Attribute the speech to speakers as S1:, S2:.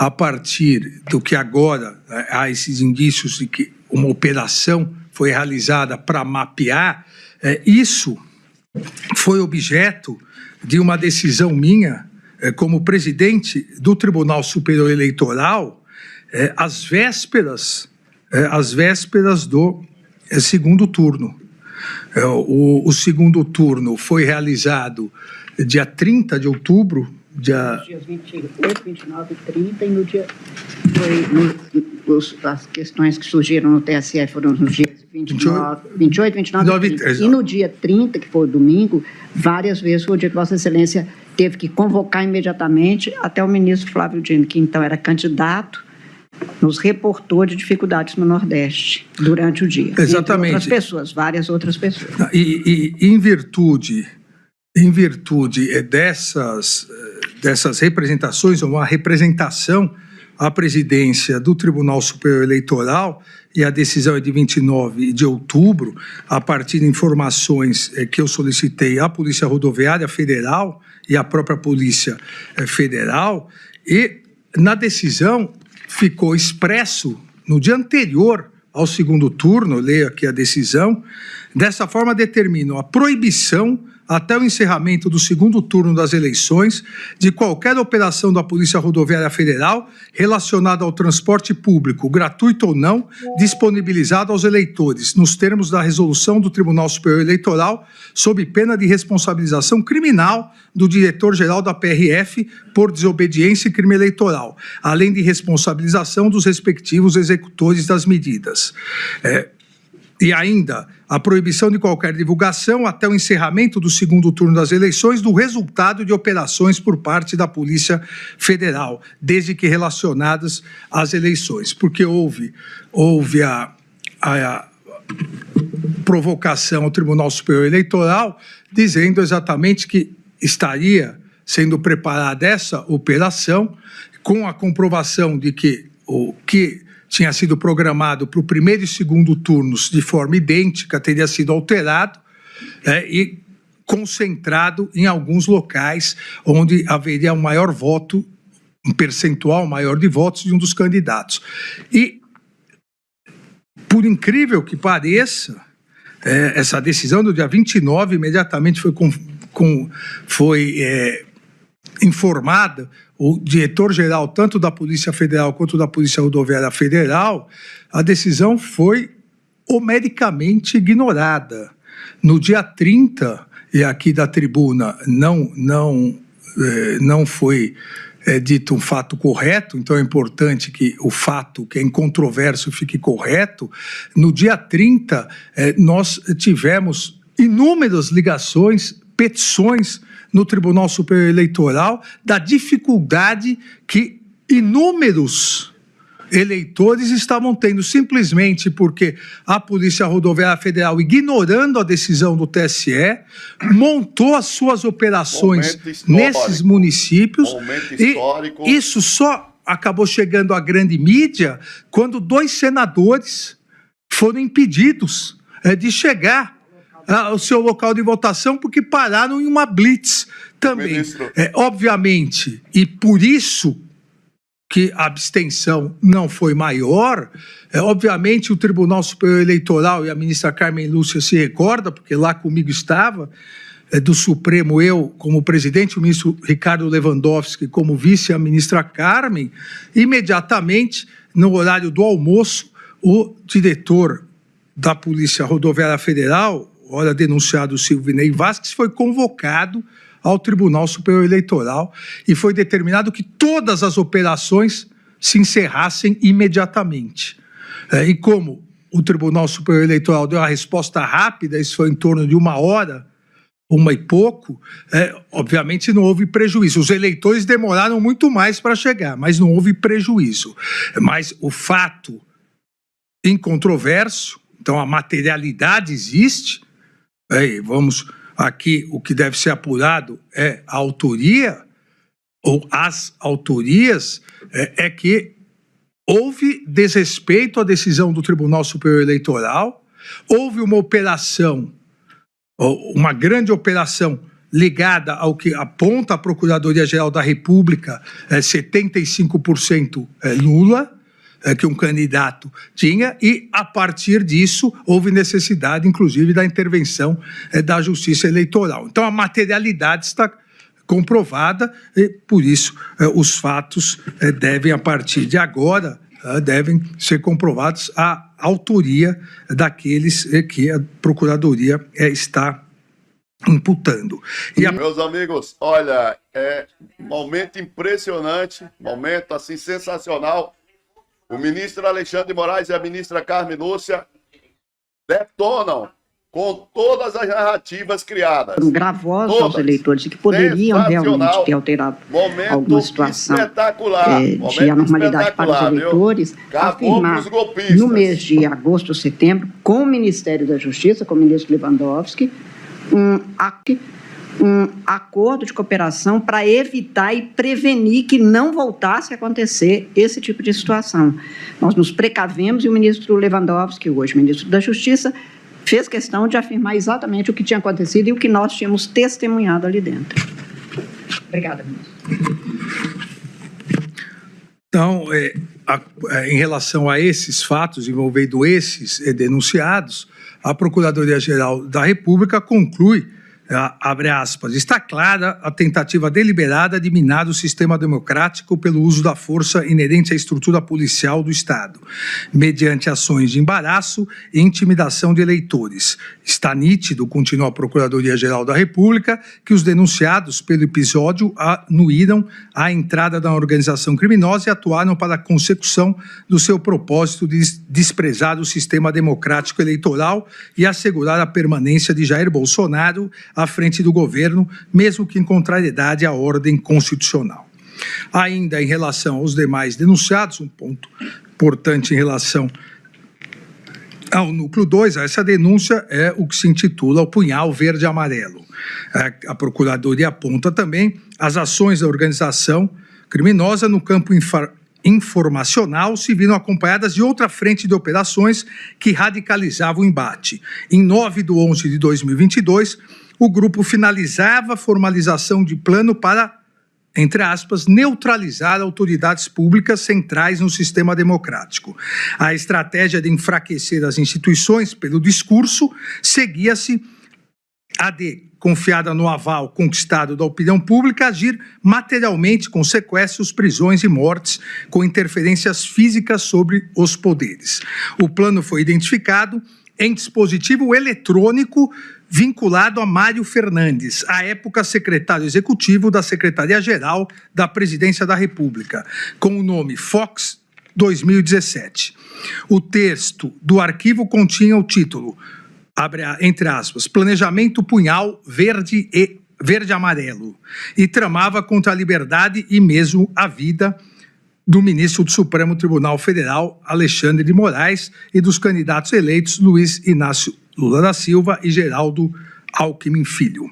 S1: a partir do que agora há esses indícios de que uma operação foi realizada para mapear, isso foi objeto de uma decisão minha como presidente do Tribunal Superior Eleitoral às vésperas do segundo turno. O segundo turno foi realizado dia 30 de outubro. Nos
S2: dias 28, 29 e 30, e no dia... as questões que surgiram no TSE foram nos dias 28, 29 e 30. E no dia 30, que foi o domingo, várias vezes foi o dia que Vossa Excelência teve que convocar imediatamente até o ministro Flávio Dino, que então era candidato, nos reportou de dificuldades no Nordeste durante o dia.
S1: Exatamente.
S2: Entre outras pessoas, várias outras pessoas.
S1: E em virtude dessas representações, uma representação à presidência do Tribunal Superior Eleitoral, e a decisão é de 29 de outubro, a partir de informações que eu solicitei à Polícia Rodoviária Federal e à própria Polícia Federal, e na decisão ficou expresso no dia anterior ao segundo turno, leio aqui a decisão, dessa forma determinam a proibição até o encerramento do segundo turno das eleições de qualquer operação da Polícia Rodoviária Federal relacionada ao transporte público, gratuito ou não, disponibilizado aos eleitores, nos termos da resolução do Tribunal Superior Eleitoral, sob pena de responsabilização criminal do diretor-geral da PRF por desobediência e crime eleitoral, além de responsabilização dos respectivos executores das medidas. E ainda, a proibição de qualquer divulgação até o encerramento do segundo turno das eleições do resultado de operações por parte da Polícia Federal, desde que relacionadas às eleições. Porque houve a provocação ao Tribunal Superior Eleitoral, dizendo exatamente que estaria sendo preparada essa operação com a comprovação de que o que tinha sido programado para o primeiro e segundo turnos de forma idêntica, teria sido alterado e concentrado em alguns locais onde haveria um maior voto, um percentual maior de votos de um dos candidatos. E, por incrível que pareça, essa decisão do dia 29 imediatamente foi informada o diretor-geral, tanto da Polícia Federal quanto da Polícia Rodoviária Federal. A decisão foi homedicamente ignorada. No dia 30, e aqui da tribuna não foi dito um fato correto, então é importante que o fato que é incontroverso fique correto. No dia 30, nós tivemos inúmeras ligações, petições no Tribunal Superior Eleitoral da dificuldade que inúmeros eleitores estavam tendo, simplesmente porque a Polícia Rodoviária Federal, ignorando a decisão do TSE, montou as suas operações nesses municípios, e isso só acabou chegando à grande mídia quando 2 senadores foram impedidos de chegar ao seu local de votação porque pararam em uma blitz também. Obviamente, e por isso que a abstenção não foi maior, obviamente o Tribunal Superior Eleitoral, e a ministra Carmen Lúcia se recorda, porque lá comigo estava, do Supremo, eu como presidente, o ministro Ricardo Lewandowski como vice, a ministra Carmen, imediatamente, no horário do almoço, o diretor da Polícia Rodoviária Federal, ora denunciado Silvinei Vasquez, foi convocado ao Tribunal Superior Eleitoral e foi determinado que todas as operações se encerrassem imediatamente. E como o Tribunal Superior Eleitoral deu a resposta rápida, isso foi em torno de 1 hora, 1 e pouco, obviamente não houve prejuízo. Os eleitores demoraram muito mais para chegar, mas não houve prejuízo. Mas o fato incontroverso, então a materialidade existe. Vamos aqui, o que deve ser apurado é a autoria, ou as autorias, é que houve desrespeito à decisão do Tribunal Superior Eleitoral, houve uma operação, uma grande operação ligada ao que aponta a Procuradoria-Geral da República, 75% Lula, que um candidato tinha, e a partir disso houve necessidade, inclusive, da intervenção da Justiça Eleitoral. Então, a materialidade está comprovada e, por isso, os fatos devem, a partir de agora, devem ser comprovados a autoria daqueles que a Procuradoria está imputando.
S3: Meus amigos, olha, é um momento impressionante, momento assim sensacional. O ministro Alexandre de Moraes e a ministra Carmen Lúcia detonam com todas as narrativas criadas.
S2: Gravosos aos eleitores, que poderiam realmente ter alterado alguma situação de anormalidade para os eleitores, afirmar no mês de agosto, setembro, com o Ministério da Justiça, com o ministro Lewandowski, um acordo de cooperação para evitar e prevenir que não voltasse a acontecer esse tipo de situação. Nós nos precavemos e o ministro Lewandowski, hoje ministro da Justiça, fez questão de afirmar exatamente o que tinha acontecido e o que nós tínhamos testemunhado ali dentro. Obrigada, ministro.
S1: Então, em relação a esses fatos envolvendo esses denunciados, a Procuradoria-Geral da República conclui, abre aspas, está clara a tentativa deliberada de minar o sistema democrático pelo uso da força inerente à estrutura policial do Estado, mediante ações de embaraço e intimidação de eleitores. Está nítido, continua a Procuradoria-Geral da República, que os denunciados pelo episódio anuíram a entrada da organização criminosa e atuaram para a consecução do seu propósito de desprezar o sistema democrático eleitoral e assegurar a permanência de Jair Bolsonaro à frente do governo, mesmo que em contrariedade à ordem constitucional. Ainda em relação aos demais denunciados, um ponto importante em relação ao núcleo 2, essa denúncia é o que se intitula o punhal verde e amarelo. A Procuradoria aponta também as ações da organização criminosa no campo informacional se viram acompanhadas de outra frente de operações que radicalizava o embate. Em 9/11/2022, o grupo finalizava a formalização de plano para, entre aspas, neutralizar autoridades públicas centrais no sistema democrático. A estratégia de enfraquecer as instituições pelo discurso seguia-se a de, confiada no aval conquistado da opinião pública, agir materialmente com sequestros, prisões e mortes, com interferências físicas sobre os poderes. O plano foi identificado em dispositivo eletrônico vinculado a Mário Fernandes, à época secretário executivo da Secretaria-Geral da Presidência da República, com o nome Fox 2017. O texto do arquivo continha o título, entre aspas, Planejamento Punhal Verde e Amarelo, e tramava contra a liberdade e mesmo a vida do ministro do Supremo Tribunal Federal, Alexandre de Moraes, e dos candidatos eleitos Luiz Inácio Lula da Silva e Geraldo Alckmin Filho.